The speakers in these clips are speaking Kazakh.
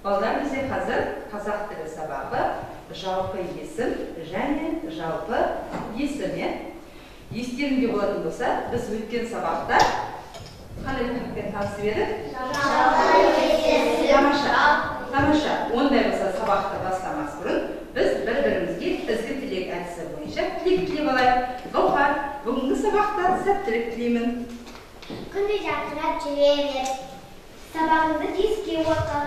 Балдар бізде қазір қазақ тілі сабағы жалпы есім және жалпы есім. Естеріңде болатын болса, біз өткен сабақта қандай тақырыппен танысып едік? Тамаша. Ондай болса сабақты бастамас бұрын біз бір-бірімізге ізгі тілек әдісі бойынша тілек тілеп алайық. Гаухар, бүгінгі сабақта сәттілік тілеймін. Күнде жарқырап жүре бер. Сабағыңды тез кеуіп оқы.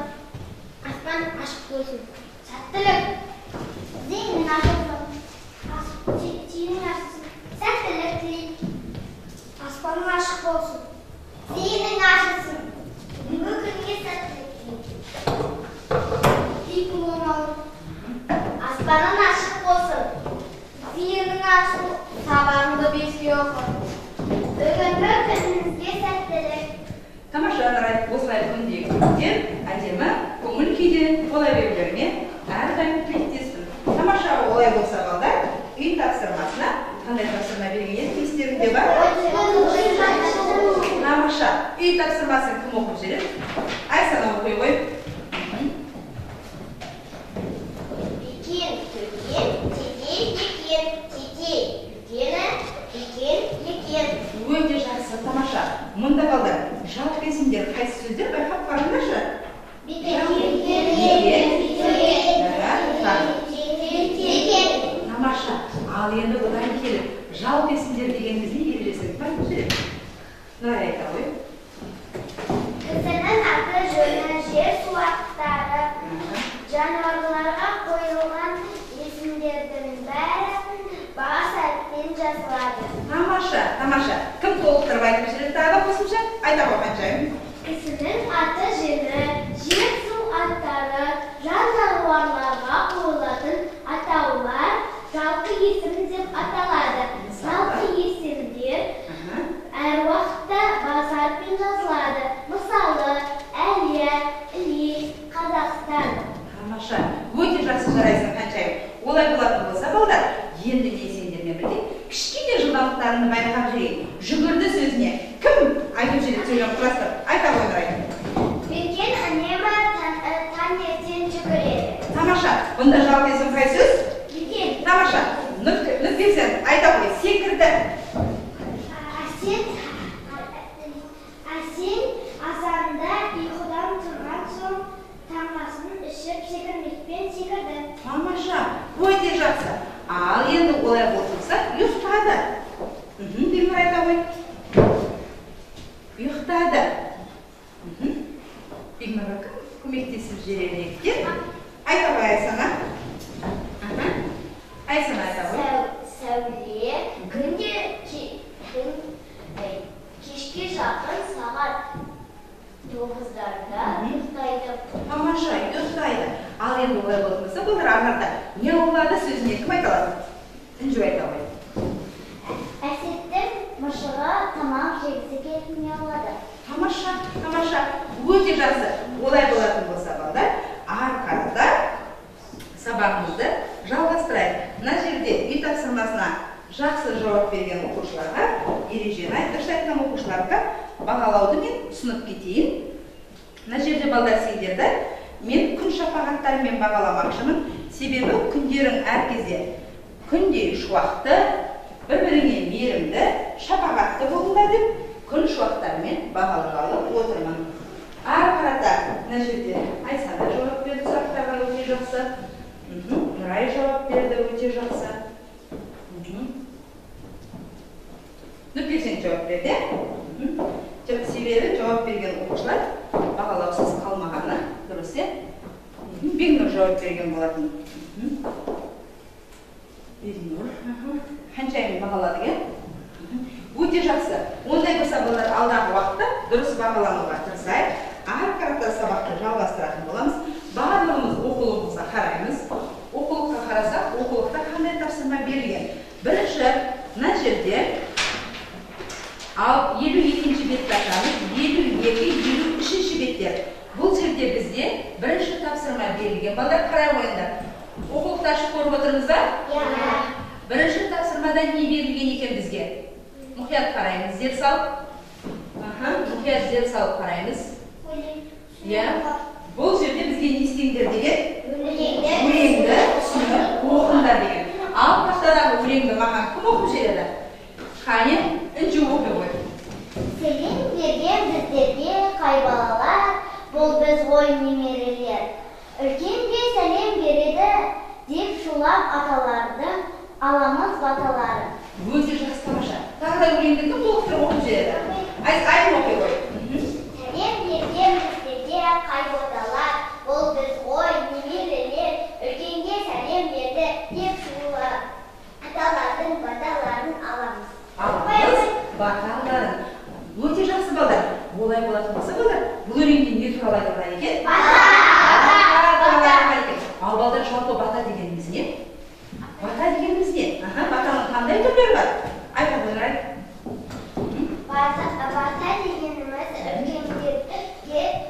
Аспан ашық болсын. Сәттілік. Зейінің ашылсын. Түйінің ашылсын. Сәттілік тілеймін. Аспаның ашық болсын. Зейінің ашылсын. Бүгінгі күнге сәттілік тілеймін. Түйін болмауын. Аспаның ашық болсын. Зейінің ашылсын. Сабағыңды беске оқы. Бүгінгі күніңізге сәттілік. Тамаша, Нарай, осылай күндегі күнден әдемі көңіл күйден бола берулеріне әрдайым тілектеспін. Тамаша, олай болса балдар, үй тапсырмасына қандай тапсырма берген еді естеріңде бар? Тамаша, үй тапсырмасын кім оқып жүреді? Айсана оқи ғой. Екен, төкен, тете, екен, тете, үлкені, екен. Өте жақсы, Тамаша. Мұнда балдар, жалпы есімдер қайсы сөздер байқап қараңдаршы? Тамаша, ал енді бұдан келіп, жалпы есімдер дегеніміз не бересің? Байқап жүреді. Нарай айта ғой. Кісінің аты жөні, жер су аттары, жануарларға қойылған есімдердің бәрі бас әріппен жазылады. Тамаша. Кім толықтырып айтып жүреді тағы қосымша? Айта ғой Қаншайым. Кісінің аты жөні, жер су аттары, жануарларға қойылатын атаулар жалпы есім деп аталады. Жалпы есімдер әр уақытта бас әріппен жазылады. Мысалы, Әлия, Іле, Қазақстан. Тамаша, өте жақсы жарайсың Қаншайым. Олай болатын болса балдар, енді сендермен бірге кішкене жылдамдықтарыңды байқап жүрейін. Жүгірді сөзіне кім айтып жүреді сөйлем құрастырып? Айта ғой Нарай. Үлкен үнемі таңертең жүгіреді. Тамаша, бұнда жалпы есім қай сөз? Үлкен. Тамаша, нүктесін айта ғой, секірді. Әсен азанда ұйқыдан тұрған соң таңғасын ішіп секірмекпен секірді. Тамаша, өте жақсы. Ал енді олай болса, ұйықтады. Бегнұр айта ғой. Ұйықтады. Бегнұрға көмектесіп жібереді екен. Айта ғой Айсана. Айсана айта ғой. Сәуле күнде кешке жақын сағат 9-дарда ұйықтайды. Тамаша, ұйықтайды. Ал енді олай болса, бұлар арнарда не болады сөзіне кім айта алады? Інжу айта ғой. Әсеттің мышыға тамақ жегісі келіп не болады? Тамаша, өте жақсы. Олай болатын болса балдар, ары қарата сабағымызды жалғастырайық. Мына жерде үй тапсырмасына жақсы жауап берген оқушыларға, ережені айтқан оқушыларға бағалауды мен ұсынып кетейін. Мына жерде балдар сендерді мен күн шапағаттарымен бағаламақшымын. Себебі күндерің әр кезде күнде шуақты, бір-біріңе мейірімді, шапағатты болыңдар деп күн шуақтарымен бағалағалы отырмын. Ары қарата мына жерде Айсана жауап берді сұрақтарға өте жақсы. Нұрай жауап берді өте жақсы. Нүктесін жауап берді. Себебі жауап берген оқушылар бағалаусыз қалмағаны дұрыс. Бегнұр жауап берген болатын. Қаншайым бағалады? Өте жақсы. Ондай болса болар алдағы уақытта дұрыс бағалануға тырысайық. Ары қарата сабақты жалғастыратын боламыз. Барлығымыз оқулығымызға қараймыз. Оқулыққа қарасақ, оқулықта қандай тапсырма берілген? Бірінші, мына жерде 52-ші бетті ашамыз, 52-53-ші беттер. Бұл жерде бізде бірінші тапсырма берілген. Балдар қарай ойындар. Оқулықты ашып көріп отырыңыздар? Бірінші тапсырмада не берілген екен бізге? Мұқият қараймыз, зер салып. Мұқият зер салып қараймыз. Бұл жерде бізге не ғой немерелер. Үлкенге сәлем береді деп шулап аталарды, аламыз баталарын. Өте жақсы, тамаша. Тағы да өлеңді кім толықтырып оқып жібереді? Айым оқи ғой. Сәлем берген біздерге қай боталар, ол біз ғой немерелер. Үлкенге сәлем берді деп шулап аталардың баталарын аламыз. Аламыз баталарын. Өте жақсы балдар. Олай болатын болса балдар, бұл өлеңде не туралы айтылған екен? Ал балдар, жалпы бата дегеніміз не? Бата дегеніміз не? Батаның қандай түрлері бар? Айта қойыңдар. Бата дегеніміз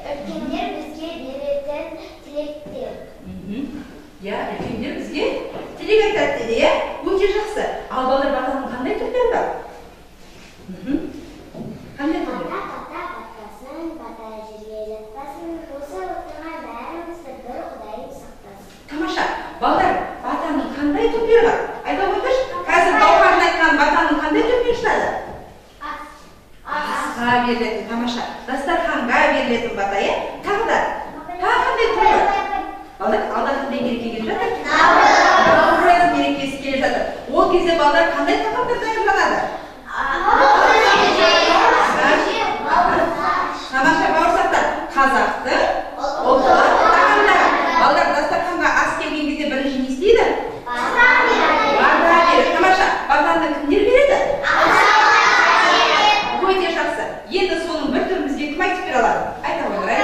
үлкендер бізге беретін тілектер. Я, үлкендер бізге тілек айтады деді, я? Өте жақсы. Ал балдар, батаның қандай түрлері бар? Қандай түрлері? Бата батасын, бата жерге жатпасын, осы отырған бәрімізді бір Құдайым сақтасын. Тамаша, балдар, батаның қандай түрлері бар? Айта қойыңдаршы, қазір Гаухардың айтқан батаның қандай түрінен шығады? Асқа берілетін, тамаша. Дастарханға берілетін бата, е? Тағы да? Тағы қандай түрі бар? Балдар, алда қандай мереке келіп жатыр? Наурыз мерекесі келіп жатыр. Ол кезде балдар қандай тағамдар дайындалады? Тамаша, бауырсақтар, қазақтың ұлттық тағамдары. Балдар, дастарханға ас келген кезде бірінші не істейді? Бата береді. Тамаша, батаны кімдер береді? Өте жақсы. Енді соның бір түрін бізге кім айтып бере алады? Айта қойыңдар.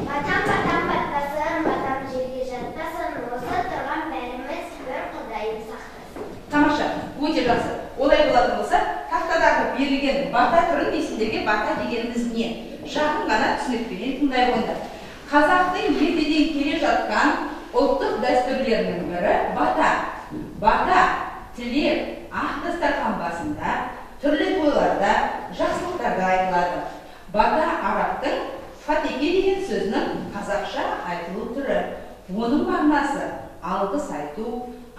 Батам батпасын, батам жерге жатпасын, осы тұрған бәріміз бір Құдайым сақтасын. Тамаша, өте жақсы. Олай болатын болса, тақтадағы берілген бата түрін сендерге бата дегеніміз не? Жақын ғана түсінікпенен тыңдай қойыңдар. Қазақтың ертеден келе жатқан ұлттық дәстүрлерінің бірі бата. Бата, тілек, ақ дастархан басында, түрлі тойларда, жақсылықтарда айтылады. Бата арабтың фатеке деген сөзінің қазақша айтылу түрі. Оның мағынасы алғыс айту,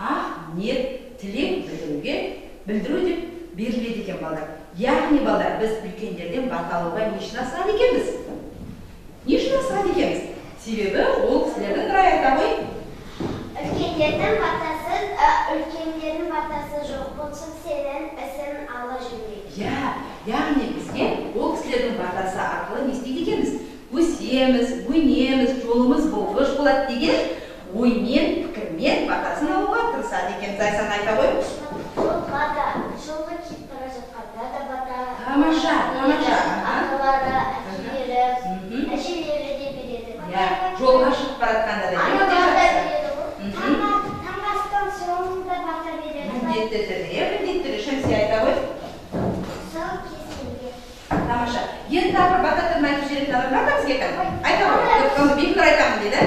ақ ниет, тілек білдіру деп беріледі екен балдар. Яғни балдар, біз үлкендерден бата алуға не үшін асырады екенбіз? Не үшін асырады екенбіз? Себебі ол кісілердің бір айта ғой. Үлкендердің батасы жоқ болсын, сенің ісін ала жүрмейді. Яғни бізге ол кісілердің батасы арқылы не істейді екенбіз? Өсеміз, өнеміз, жолымыз болғыш болады деген оймен, пікірмен батасын алуға тырысады екен. Зайсан айта ғой. Бата, жолға кетіп бара жатқанда да бата. Тамаша. Аталары, әжелері де береді. Жолға шығып баратқанда да. Таңғастан соңында бата береді. Міндетті түрде, шәмсия айта ғой. Сол кесілге. Тамаша. Енді тағы бір бата түрін айтып жіберетін адам бар да бізге кәдімгі? Айта ғой. Бекнұр айтамын дейді.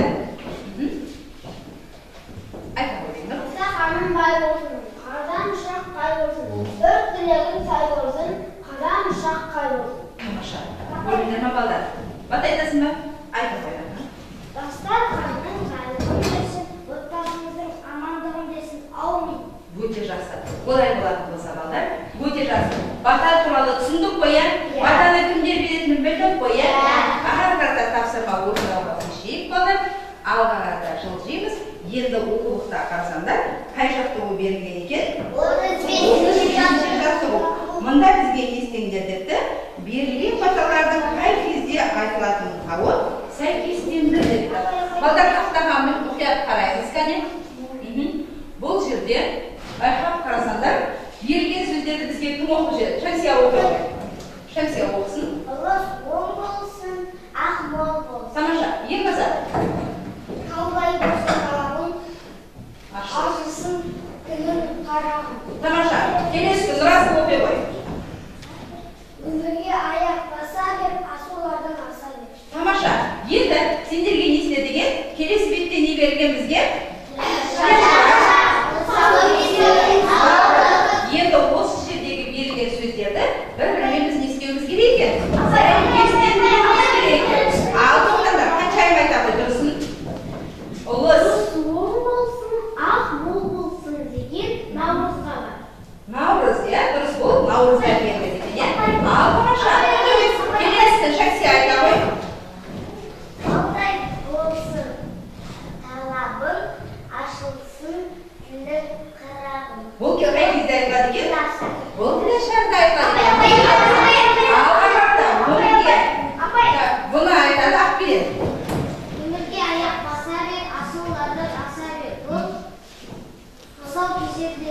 Айта ғой Бекнұр. Ханым бай болсын, қадан ұшақ қай болсын, өрт тілегін сай болсын, қадан ұшақ қай болсын. Тамаша. Көрдіңдер ме балдар? Бата айтасың ба? Айта ғой. Дастарханның жайлығын берсін, отбасымыздың амандығын берсін, аумин. Өте жақсы. Олай болатын болса балдар, өте жақсы. Бата туралы түсіндік қоя, батаны кімдер беретінін білдік қоя. Ары қарата тапсырма орындауға көшейік балдар. Алға қарата жылжимыз. Енді оқулықта қарасаңдар, қай жаттығу берілген екен? 35-ші жаттығу. Мұнда бізге естіңдер депті, берілген баталардың қай кезде айтылатынын тауып, сәйкестендір депті. Балдар тақтаға мұқият қараймыз кәне. Бұл жерде байқап қарасаңдар, берілген сөздерді бізге кім оқып жүреді? Шәмсия оқып. Шәмсия оқысын. Ұлыс оң болсын, ақ мол болсын. Тамаша, ең қаза. Қалбай болсын қалағын, ашылсын күнін қарағын. Тамаша, келесі күн рас оқи ғой. Өмірге аяқ баса беріп, асулардан аса беріп. Тамаша, енді сендерге несіне деген келесі бетте не берілген бізге? Енді осы жердегі берілген сөздерді бір-бірімен біз не істеуіміз керек екен? Сәйкестендіруіміз керек екен. Ал тоқтаңдар, қаншайым айта ғой дұрысын? Ұлыс оң болсын, ақ мол болсын деген наурызға бар. Наурыз, дұрыс бол, наурызға келді деген, Ал тамаша, келесі Шәмсия айта ғой. Алтай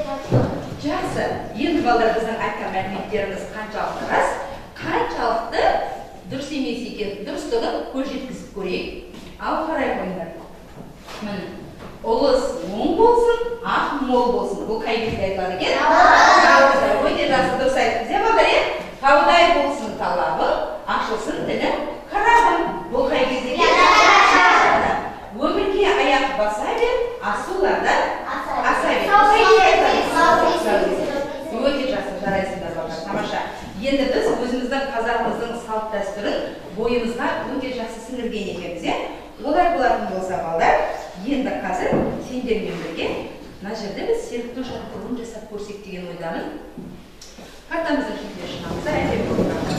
Жақсы. Енді балалар біздің айтқан мәліметтеріміз қаншалықты рас, қаншалықты дұрыс емес екен, дұрыстығын көз жеткізіп көрейік. Ал қарай қойыңдар. Міне, ұлыс оң болсын, ақ мол болсын. Бұл қай кезде айтылады екен? Өте жақсы дұрыс айттыңыз, иә балалар, иә? Таудай болсын талабың, ашылсын тілің, қарағым. Бұл қай кезде екен? Өмірге аяқ баса бер, асулардан аса бер. Өте жақсы, жарайсыңдар балалар, тамаша. Енді біз өзіміздің қазағымыздың салт дәстүрін бойымызға өте жақсы сіңірген екенбіз, иә? Олай болатын болса балалар, енді қазір сендермен бірге мына жерде біз серіктің жаттығуын жасап көрсек деген ойдамын. Картамыздың шетіне шығамыз, әдемі картамыз.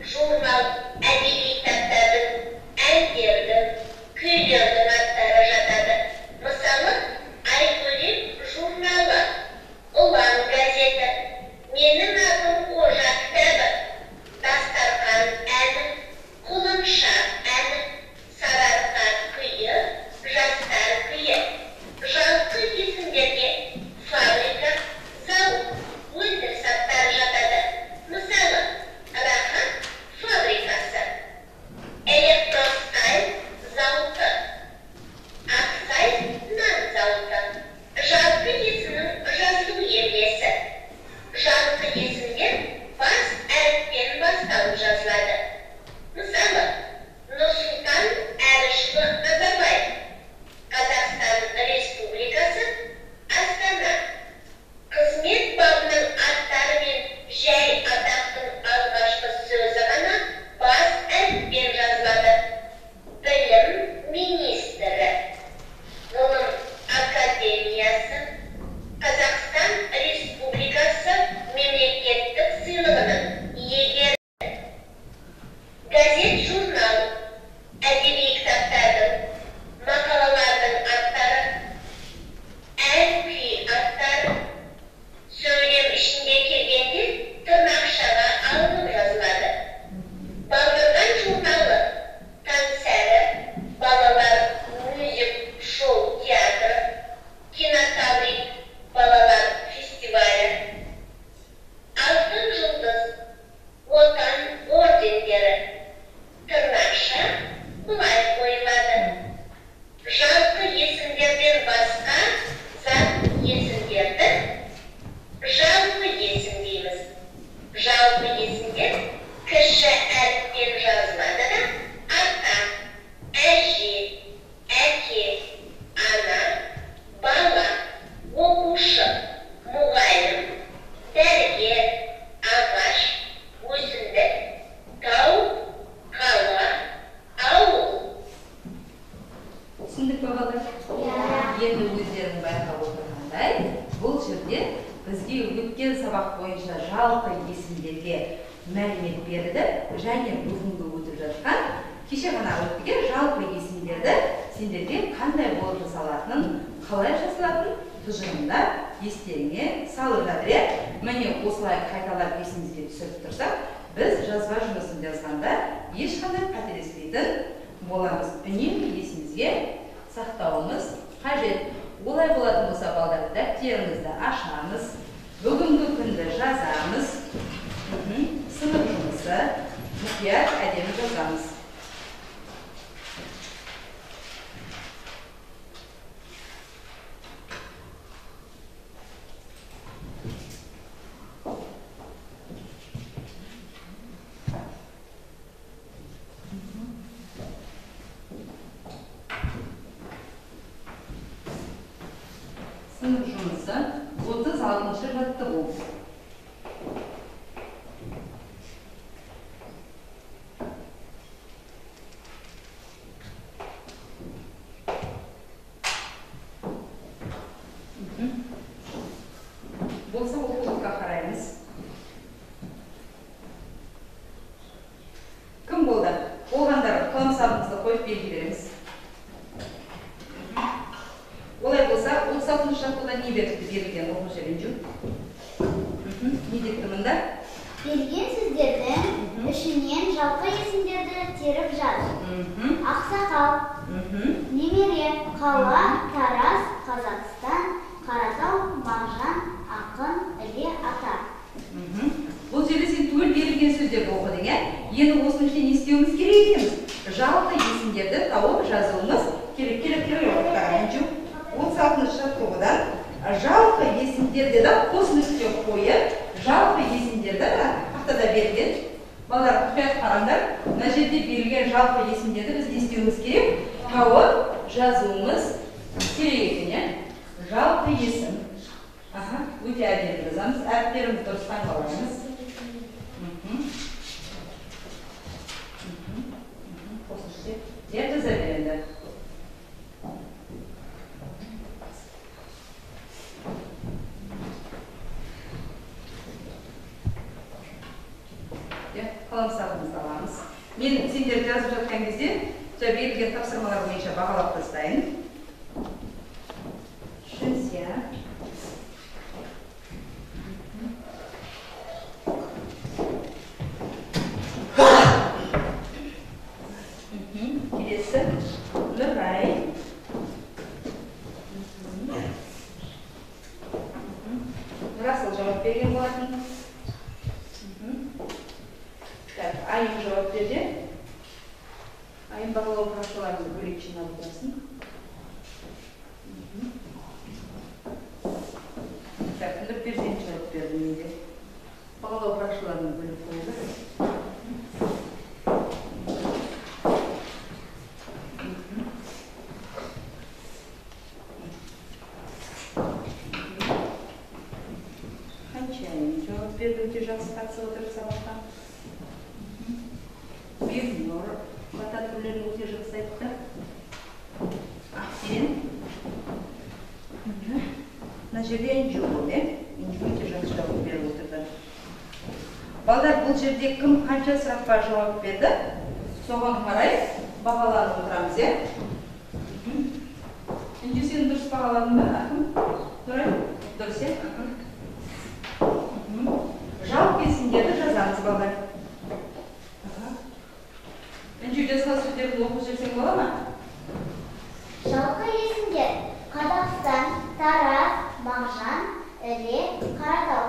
Журнал, әдеби кітаптардың, әндердің, күйлердің аттары енді өздерің байқап отырғандай, бұл жерде бізге өткен сабақ бойынша жалпы есімдерге мәлімет берді және бүгінгі өтіп жатқан кеше ғана өткен жалпы есімдерді сендерге қандай болып жасалатынын, қалай жасалатынын тұжырымда естеріңе салып жатыр. Міне осылай қайталап есімізге түсіріп тұрсақ, біз жазба жұмысын жазғанда ешқандай қателеспейтін боламыз. Үнемі есімізге сақтауымыз қажет. Олай болатын болса, балдар, дәптеріңізді ашамыз, бүгінгі күнді жазамыз, сынып жұмысы мұқият әдемі жазамыз. Сынып жұмысы 36-шы жаттығу. Болса оқулыққа қараймыз. Кім болды? Болғандар қаламсабымызды қойып белгі береміз. Олай болса, 36-шы жаттығуда не берілген оқу жерінжу? Не депті мұнда? Берген сөздердің ішінен жалпы есімдерді теріп жаз. Ақсақал, немере, қала, Тараз, Қазақстан, Қаратау, Мағжан, Ақын, Іле, Ата. Бұл жерде сен түгел берілген сөздерді оқыдың, енді осының ішінде не істеуіміз керек екенбіз? Жалпы есімдерді тауып жазуымыз керек. 36-шы жаттығудан жалпы есімдерді де қос нүкте қойып, жалпы есімдерді тақтада берілген. Балалар, мұқият қараңдар, мына жерде берілген жалпы есімдерді біз не істеуіміз керек? Тауып жазуымыз керек екен. Жалпы есім. Өте әдемі жазамыз. Әріптерімізді дұрыс таңдауымыз. Қосымша деп жаза береді. Қаламсабымызды аламыз. Мен сендер жазып жатқан кезде, берілген тапсырмалар бойынша бағалап тастайын. Шынсия. Келесі. Нұрай. Расыл жауап берген болатын. Айым жауап берді. Айым бағалау парақшаларымызды бөлек жинап отырсын. Нұрперзент жауап берді менде. Бағалау парақшаларымызды бөлек қойды. Қаншайым жауап берді, өте жақсы қатысып отырып сабаққа. Бекнұр, бата түрлерін өте жақсы айтты. Ақсен. Мына жерде Енжу болды, Енжу өте жақсы жауап беріп отырды. Балдар, бұл жерде кім қанша сұраққа жауап берді? Соған қарай бағаланып отырамыз, Енжу, сен дұрыс бағаладың ба? Нұрай, дұрыс, жалпы есімдерді жазамыз, балдар. Енжу, жазған сөздерді оқып жүрсең бола ма? Жалпы есімдер: Қазақстан, Тараз, Мағжан, Іле, Қаратау.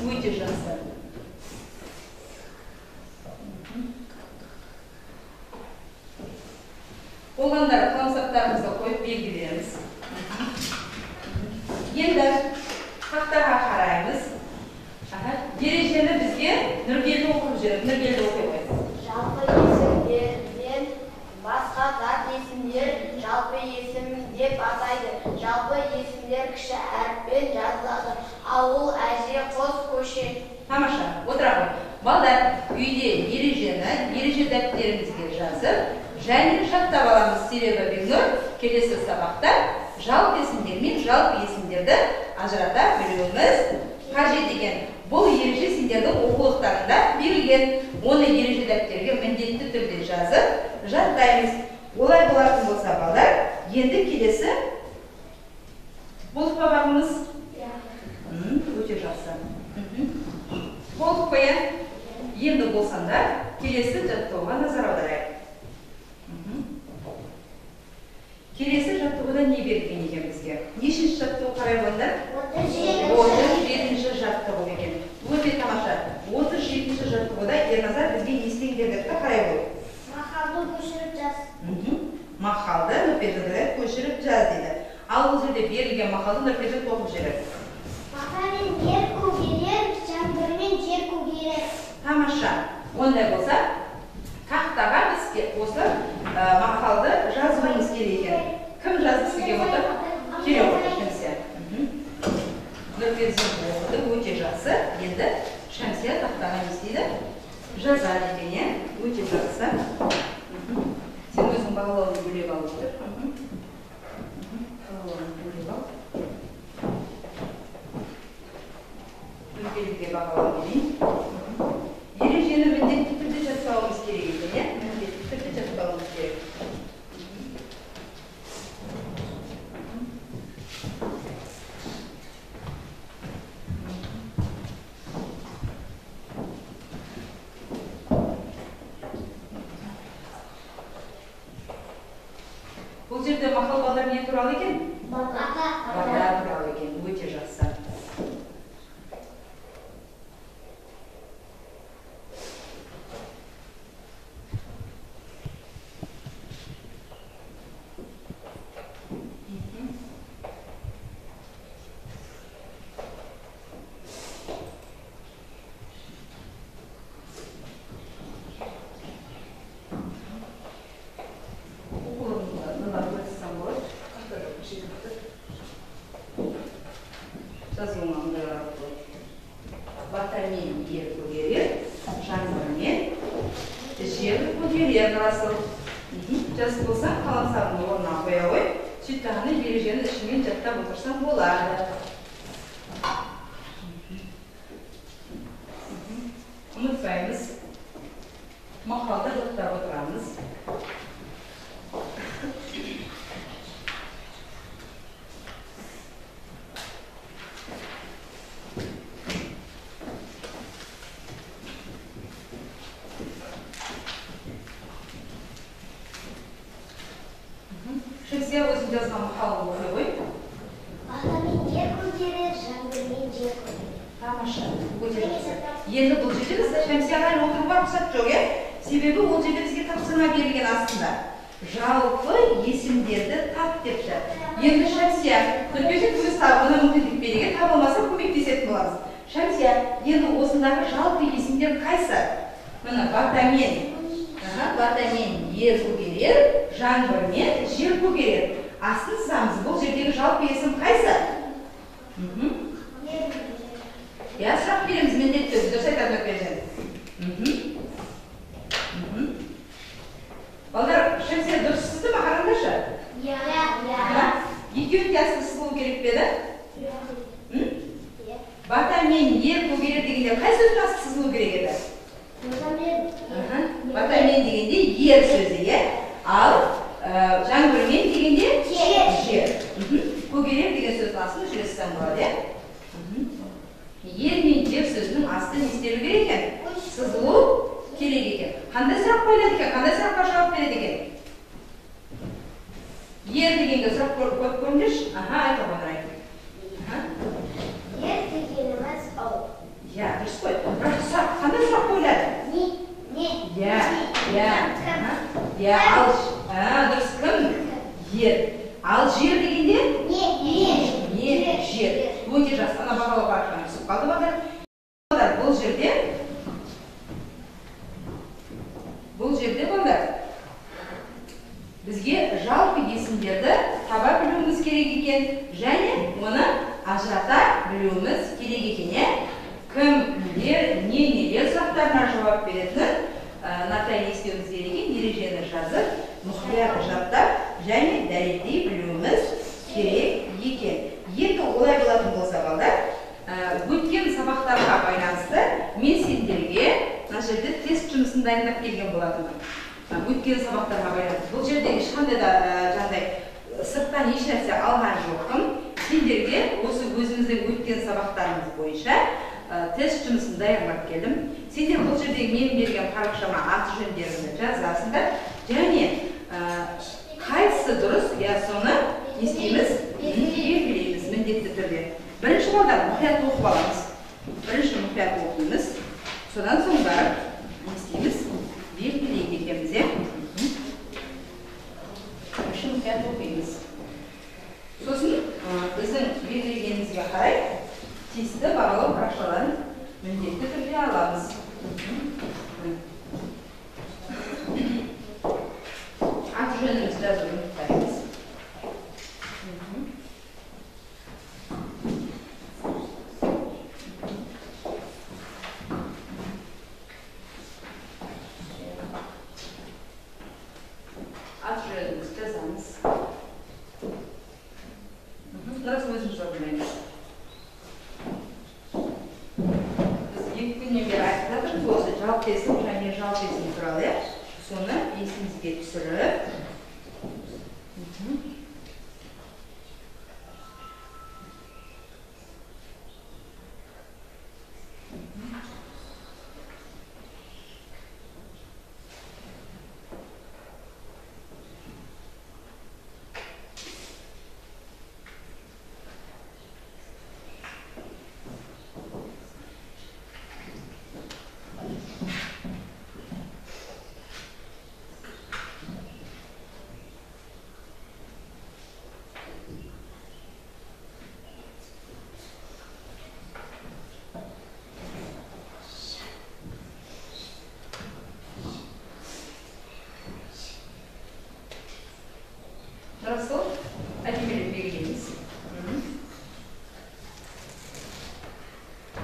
Өте жақсы. Болғандар қаламсаптарымызды қойып белгі береміз. Енді тақтаға қараймыз. Ережені бізге Нұргелді оқып жүріп, Нұргелді оқи қойды. Жалпы есімдерден басқа зат есімдер жалпы есім деп атайды. Жалпы есімдер кіші әріппен жазылады. Ауыл, әже, қос, көше. Тамаша, отыра қой. Балдар, үйде ереже дәптерімізге жазып, және жаттап аламыз. Себебі Бекнұр келесі сабақта жалпы есімдер мен жалпы есімдерді ажырата білуіміз қажет екен. Бұл ереже сендердің оқулықтарында берілген. Оны ереже дәптерге міндетті түрде жазып жаттаймыз. Олай болатын болса балдар, енді келесі болып бабамыз. Өте жақсы. Болып қоя. Енді болсаңдар, келесі жаттығуға назар аударайық. Келесі жаттығуда не берілген екен бізге? Нешінші жаттығу қарай болыңдар? 37-ші жаттығу екен. Өте тамаша. 37-ші жаттығуда Ерназар бізге не істеген бердікті қарай бол. Мақалды көшіріп жаз. Мақалды Нұрпейғаздар көшіріп жаз дейді. Ал бұл жерде берілген мақалды Нұрпейғаздар оқып жібереді. Мақалмен ер көгерер, жаңбырмен жер көгерер. Тамаша. Ондай болса, тақтаға бізге осы мақалды жазуымыз керек екен. Кім жазғысы келіп отыр? Керек отыр Шәмсия. Нұрпейғаздар оқыды, өте жақсы. Енді Шәмсия тақтаға не істейді? Жазады екен, өте жақсы. Сен өзің бағалауын бөлек алып отыр. Бағалауын бөлек ал. Нұрпейғаздарге бағалау берейін. Ережені міндетті түрде жаттауымыз керек екен, міндетті түрде жаттауымыз керек. Бұл жерде мақал балдар не туралы екен? Бата туралы екен, өте жақсы. Батамен ер көгерер, жаңбырмен жер көгерер расыл. Жазып болсаң, қаламсағыңды орнына қоя қой, сөйтпағаны ережені ішімен жаттап отырсаң болады. Ұмытпаймыз, мақалды жаттап отырамыз. Шәмсия өзің жазған мақалын оқи ғой. Мақалмен ер көгерер, жаңбырмен жер көгерер. Тамаша, өте жақсы. Енді бұл жерде біз Шәмсияға отыруға рұқсат жоқ, себебі ол жерде бізге тапсырма берілген астында. Жалпы есімдерді тап депті. Енді Шәмсия, Нұрпейғаздар өз табына мүмкіндік беруге, табылмаса көмектесетін боламыз. Шәмсия, енді осындағы жалпы есімдер қайсы? Мына батамен ер көгерер, жаңбырмен жер көгерер. Астын сызамыз. Бұл жердегі жалпы есім қайсы? Я сұрақ береміз, міндетті өзі. Дұрыс айтады Нұрпейғаздар. Балдар, Шәмсия дұрыс сызды ма? Қараңдаршы? Екеуін де асты сызылу керек пе еді? Батамен ер көгерер дегенде қай сөздің асты сызылу керек еді? Батамен дегенде ер сөзі, ал жаңбырмен дегенде жер. Көгерер деген сөздің астын жүресізден болады. Ер мен жер сөзінің асты не істелу керек екен? Сызылу керек екен. Қандай сұрақ қойылады екен? Қандай сұраққа жауап береді екен? Ер дегенге сұрақ қойып көріңдерші. Айта қойыңдар. Ер дегеніміз ол. Дұрыс қой. Бірақ қандай сұрақ қойылады? Дұрыс кім? Ер. Ал жер дегенде? Жер. Өте жақсы. Ана бағалау парақшаны түсіп қалды бағдар. Бұл жерде бағдар. Бізге жалпы есімдерді таба білуіміз керек екен, және оны ажырата білуіміз керек екен. Кімдер, нелер сұрақтарына жауап беретінін Наталья естеуіміз керек екен, ережені жазып, мұқият жаттап және дәлелдей білуіміз керек екен. Енді олай болатын болса балдар, өткен сабақтарға байланысты мен сендерге мына жерде тест жұмысын дайындап келген болатынмын. Өткен сабақтарға байланысты. Бұл жерде ешқандай да жаңағыдай сырттан еш нәрсе алған жоқпын. Сендерге осы өзіміздің өткен сабақтарымыз бойынша тест жұмысын даярлап келдім. Сендер бұл жерде мен берген парақшама аты жөндеріңді жазасыңдар. Және қайсысы дұрыс, соны не істейміз? Белгілейміз міндетті түрде. Бірінші балдар мұқият оқып аламыз. Бірінші мұқият оқимыз. Содан соң барып не істейміз? Белгілейді екенбіз. Бірінші мұқият оқимыз. Сосын біздің белгілегенімізге қарай тиісті бағалау парақшаларын міндетті түрде аламыз. Аты жөнімізді жазуды ұмытпаймыз. Аты жөнімізді жазамыз. Дұрыс өзіміз орындаймыз. Біз 2 күннен бері айтып жатырмыз, осы жалпы есім және жалпы есім туралы. Соны есімізге түсіріп, Расыл, әдемелеп белгілейміз.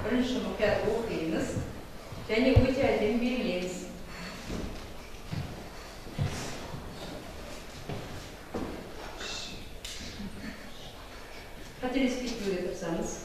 Бірінші мұқият оқимыз және өте әдемі белгілейміз. Қателеспейтінге тырысамыз.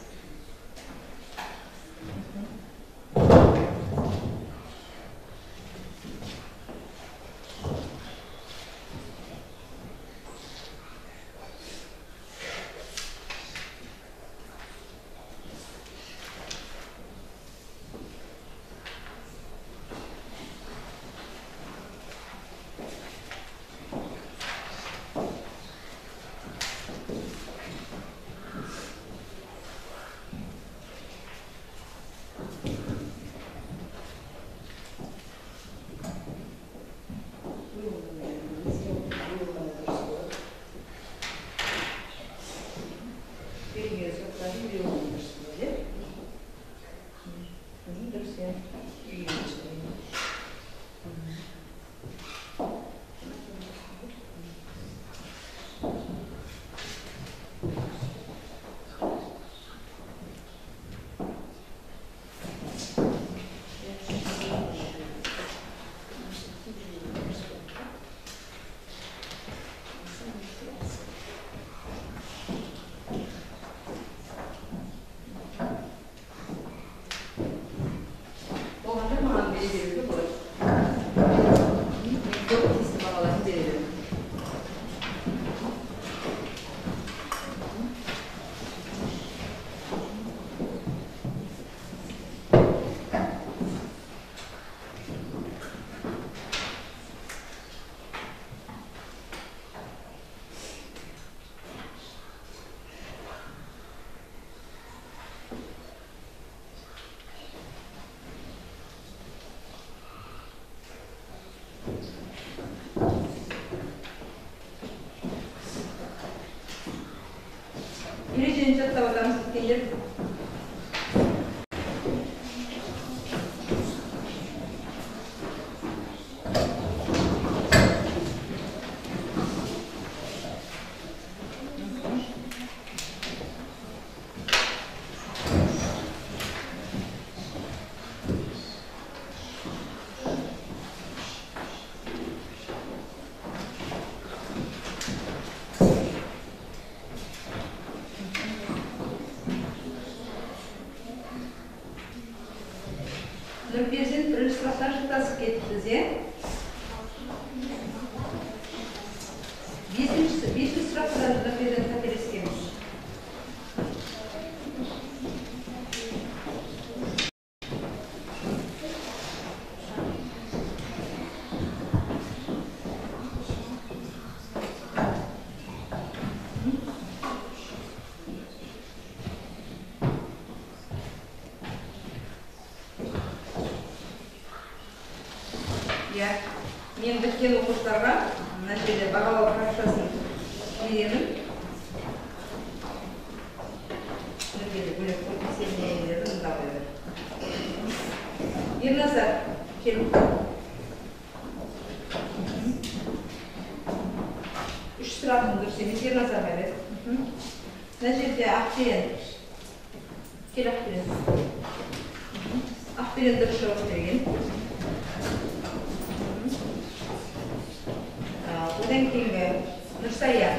Ережені жаттап атамыз біткендер. Нұрперзент бірінші сұрақтан жұқтасып кеттіңіз, е? Бесінші сұрақта Нұрперзент қателескенбіз. Мен біткен оқушыларға мына жерде бағалау парақшасын беремін. Нұргелді бөлек есебінен мында қойды. Ерназар, келіп. 3 сұрағым дұрыс емес, Ерназарға бер. Мына жерде Ақберен. Кел Ақберен. Ақберен дұрыс жауап берген. Одан кейінгі Нұрсая.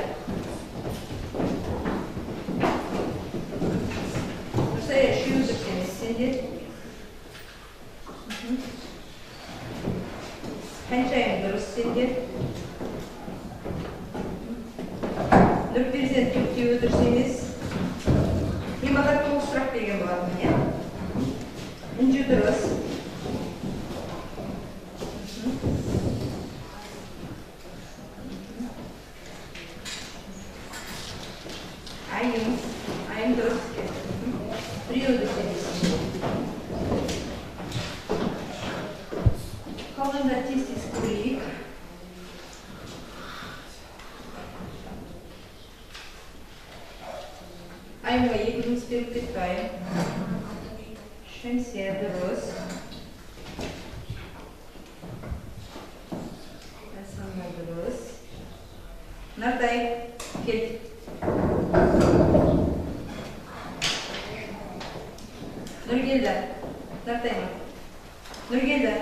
Нұрсая үшеуі дұрыс емес, сендер. Қаншайым дұрыс, сендер. Нұрперзент төртеуі дұрыс емес. Емағат 9 сұрақ берген болатын, е? Үнжі дұрыс. Айым дұрыс. Біреуі дұрыс емес. Қалғанда тез-тез көрейік. Айымға 2 жұмыс беріп кетті айым. Шәмсия дұрыс. Асанға дұрыс. Нардай, кел. Нұргелді, Нартайма. Нұргелді.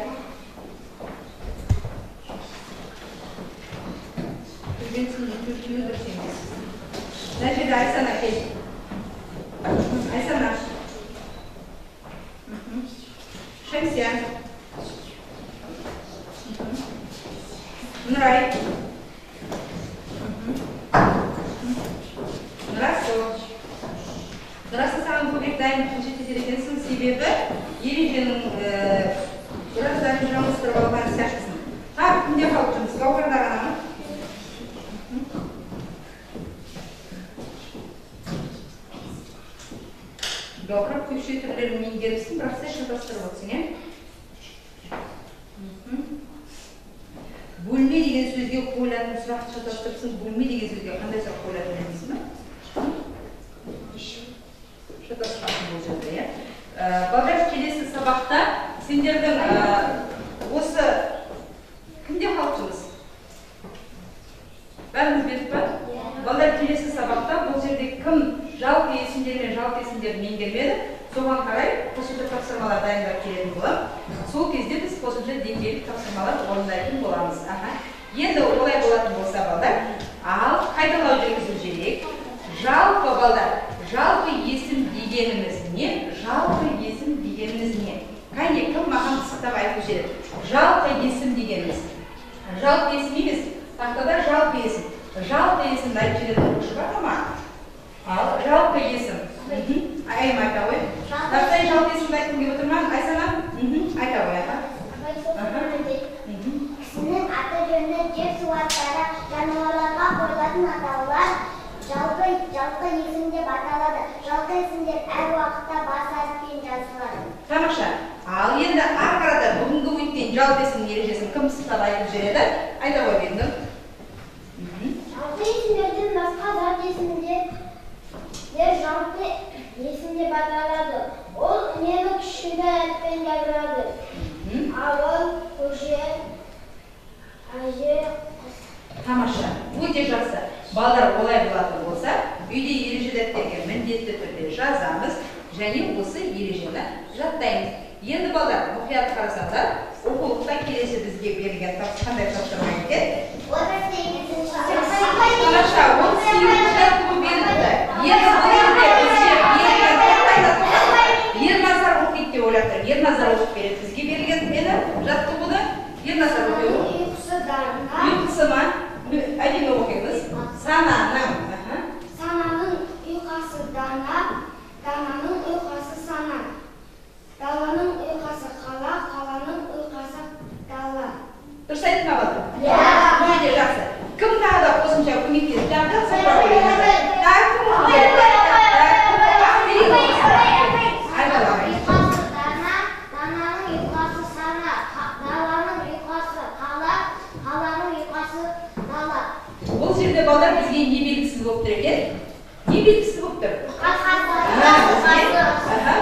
Нұргелдісінің төртеуі дұрыс емес. Мына жерде Айсана кел. Айсана. Шәмсия. Нұрай. Нұрасыл. Нұрасыл саған көбек дайын көрсетер екенсің, себебі ереженің біраздарын жаңылыстырып алған сияқтысың. Тағы кімде қалып тұрмыз? Гауһарда ғана ма? Гауһар көпше түрлерін меңгеріпсің, бірақ сен шатастырып отырсың, е? Бөлме деген сөзге қойылатын сұрақты шатастырыпсың, бөлме деген сөзге қандай сұрақ қойылатын емесің ба? Шатастыратын бұл жерде, е? Балдар, келесі сабақта сендердің осы кімде қалып тұрмыз? Бәріміз беріп па? Балдар, келесі сабақта бұл жерде кім жалпы есімдер мен жалпы есімдерді меңгермеді, соған қарай қосымша тапсырмалар дайындап келетін боламыз. Сол кезде біз қосымша деңгейлік тапсырмалар орындайтын боламыз. Енді олай болатын болса балдар, ал қайталау жүргізу керек. Жалпы балдар, жалпы есім дегеніміз не? Жалпы есім дегеніміз не? Қане, кім маған пысықтап айтып жібереді? Жалпы есім дегеніміз. Жалпы есім емес, тақтада жалпы есім. Жалпы есімді айтып жіберетін оқушы бар ма? Ал жалпы есім. Айым айта ғой. Тақтай жалпы есімді айтқым келіп отырман. Айсана? Айта ғой, аға. Кісінің аты жөні, жер суаттары, жануарларға қойылатын атаулар жалпы есім деп аталады. Жалпы есімдер әр уақытта бас әріппен жазылады. Тамаша. Ал енді арқарада бүгінгі өткен жалпы есім ережесін кім пысықтап айтып жүреді? Айта ғой бендім. Жалпы есімдерден басқа зат есімдер жалпы есім деп аталады. Ол үнемі кішкентай әріппен жазылады. Ауыл, көше, әже. Тамаша. Өте жақсы. Балдар олай болатын болса, үйде ереже дәптерге міндетті түрде жазамыз және осы ережені жаттаймыз. Енді балдар, мұқият қарасаңдар, оқулықта келесі бізге берілген қандай тапсырма екен? Тамаша, 18 жаттығу берілді. Ерназар оқиды деп ойлап тұр. Ерназар оқып береді. Бізге Сананың. Сананың ұйқасы дана, дананың ұйқасы сана. Даланың ұйқасы қала, қаланың ұйқасы дала. Дұрыс айтып қалады? Иә. Өте жақсы. Кім тағы да қосымша көмектесіп жатыр? Ұйқасы дана, дананың ұйқасы сана, даланың ұйқасы қала, қаланың ұйқасы дала. Бұл жерде балдар бізге не белгісіз болып тұр екен? Не белгісіз болып тұр?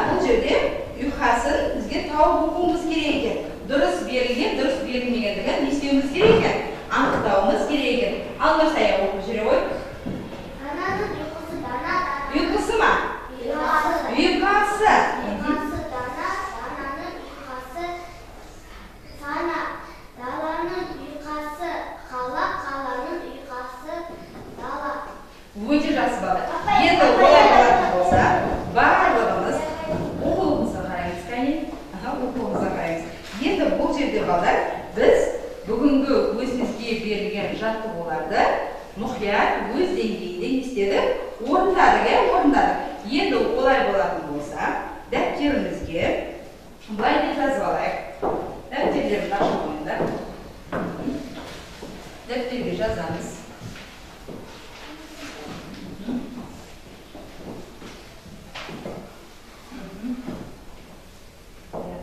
Бұл жерде ұйқасын бізге тауып оқуымыз керек екен. Дұрыс берілген, дұрыс берілмегендігін не істеуіміз керек екен? Анықтауымыз керек екен. Алмасая оқып жүре ғой. Дананың ұйқасы дана, Ұйқысы ма? ұйқасы. Ұйқасы. Ұйқасы дана, дананың ұйқасы сана, даланың ұйқасы қала, қаланың ұйқасы дала. Өте жақсы бала. Енді олай болатын болса, барлығымыз оқулығымызға қараймыз, кәне? Оқулығымызға қараймыз. Енді бұл жерде балдар, біз бүгінгі өзімізге берілген жаттығуларды мұқият өз деңгейінде не істедік? Орындадық. Енді олай болатын болса, дәптерімізге былай деп жазып алайық. Дәптерлерімді ашып қойыңдар. Дәптерге жазамыз.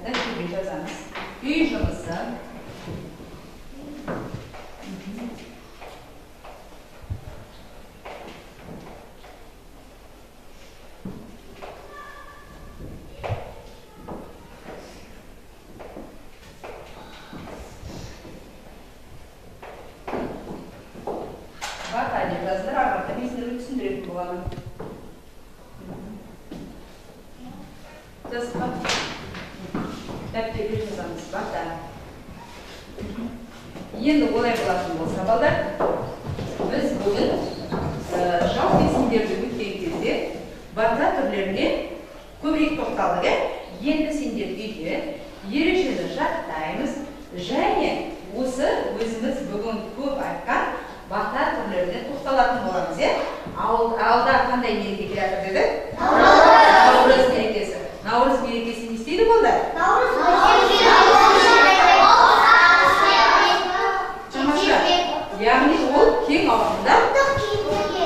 Дәптерге жазамыз. Үй жұмысы. Бата деп жаздыр, ағырда мен сіздерге түсіндіретін боламын. Жазып ба? Дәптерге жазамыз, бата. Енді олай болатын болса, балдар, біз бүгін жалпы есімдерді өткен кезде бата түрлеріне көбірек тоқталдық. Енді сендер үйде ережені жаттаймыз және осы өзіміз бүгін көп айтқан бата түрлеріне тоқталатын боламыз. Алда қандай мереке келе жатыр деді? Наурыз мерекесі. Наурыз мерекесі не істейді балдар? Яғни ол кең ауқымда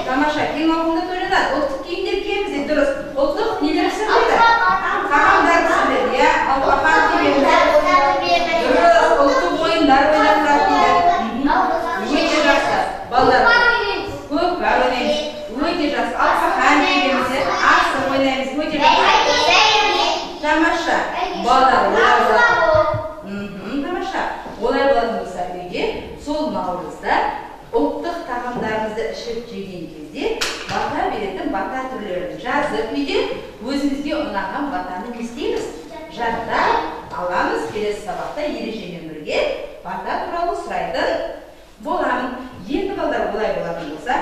тамаша кең ауқымда тойланады. Ұлттық киімдер киеміз, дұрыс. Ұлттық нелер пісіріледі? Тағамдар пісіріледі, иә? Алпақан киеміз. Дұрыс, ұлттық ойындар ойнатылады дейді. Өте жақсы. Балдар, көкпар ойнаймыз. Өте жақсы. Алпақан киеміз, асық ойнаймыз. Өте жақсы. Тамаша. Балдар, тамаша. Олай болатын болса үйде сол наурызда ұлттық тағамдарымызды ішіп жеген кезде бата беретін бата түрлерін жазып үйде өзімізге ұнаған батаны не істейміз? Жаттап аламыз. Келесі сабақта ережемен бірге бата туралы сұрайтын боламын. Енді балдар олай болатын болса,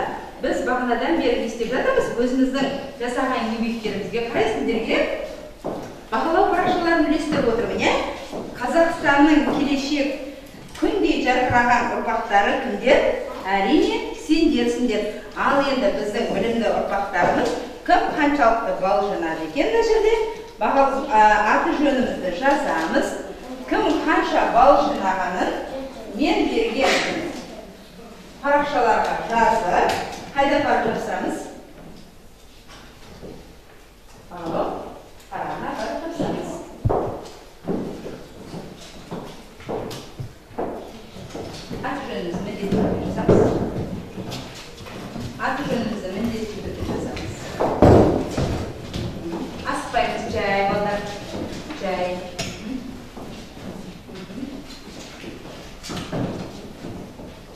біз бағанадан бері істеп жатырмыз. Өзіміздің жасаған еңбектерімізге қарайсыңдерге бағалау парақшаларын үлестіріп отырмын, иә? Қазақстанның келешек күндей жарқыраған ұрпақтары кімдер? Әрине, сендерсіңдер. Ал енді біздің білімді ұрпақтарымыз кім қаншалықты бал жинады екен мына жерде? Аты жөнімізді жазамыз. Кім қанша бал жинағанын мен берген парақшаларға жазып, қайда барып жазамыз? Парағына барып жазамыз. Аты жөнімізді міндетті түрде жазамыз. Аты жөнімізді міндетті түрде жазамыз. Асықпаймыз, жай, балдар. Жай.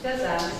Жазамыз.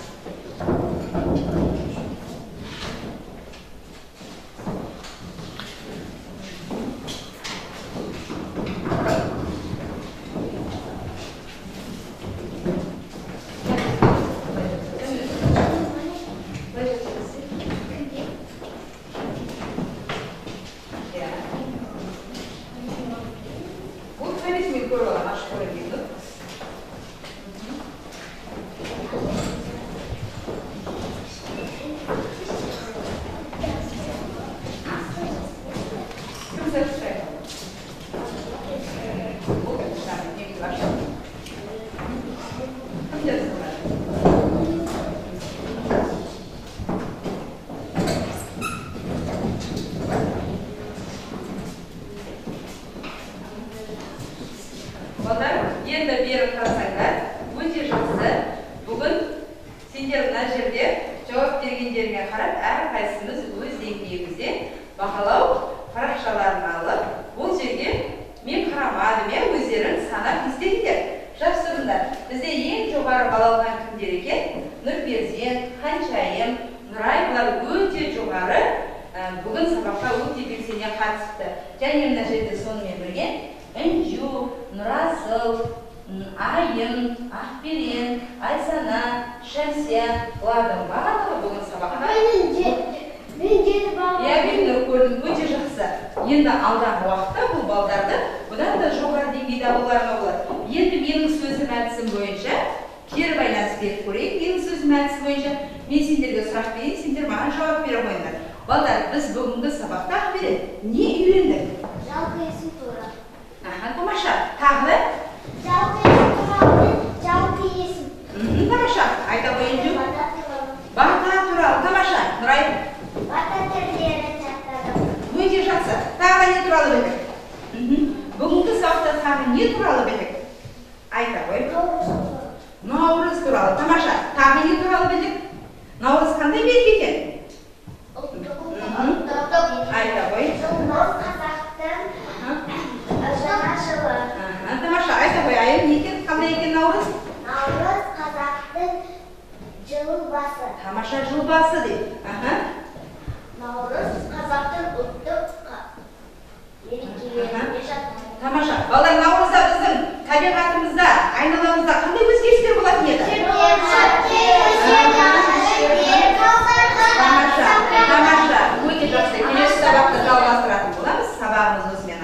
деңгейлеріне қарап, әрқайсымыз өз деңгейімізде бағалау парақшаларын алып, бұл жерге мен қарамадым, өздерің санап іздеңдер. Жақсы тұрыңдар. Бізде ең жоғары балалған кімдер екен? Нұрперзент, Ханшайым, Нұрай, бұлар өте жоғары. Бүгін сабаққа өте белсене қатысыпты. Және мына жерде сонымен бірге Үнжу, Нұрасыл, Айым, Ақберен, Айсана, Шәмсия, бұлардың барлығы бүгін сабаққа. Мен жеті балам. Мен көрдім, өте жақсы. Енді алдағы уақытта бұл балдарды бұдан да жоғары деңгейде алуларына болады. Енді менің сөзім әдісім бойынша кері байланыс беріп көрейік. Менің сөзім әдісі бойынша мен сендерге сұрақ берейін, сендер маған жауап бере қойыңдар. Балдар, біз бүгінгі сабақта Ақберен не үйрендік? Жалпы есім тура. Тамаша. Тағы? Жалпы есім туралы, жалпы есім. Тамаша. Айта қойыншы. Бата туралы. Бата туралы. Тамаша. Нұрай. Бата түрлерін жаттадым. Өте жақсы. Тағы не туралы білдік? Бүгінгі сабақта тағы не туралы білдік? Айта қой. Наурыз туралы. Тамаша. Тағы не туралы білдік? Наурыз қандай мереке екен? Айта қой. Наурыз қазақтың жаңа жылы. Тамаша. Айта қой. Айым не екен? Қандай екен Наурыз? Наурыз қазақтың жыл басы. Тамаша, жыл басы дейді. Наурыз қазақтың ұлттық мерекелеріне жатады. Тамаша. Балалар, Наурызда біздің табиғатымызда, айналамызда қандай өзгерістер болатын еді? Тамаша. Өте жақсы. Келесі сабақта жалғастыратын боламыз. Сабағымыз осымен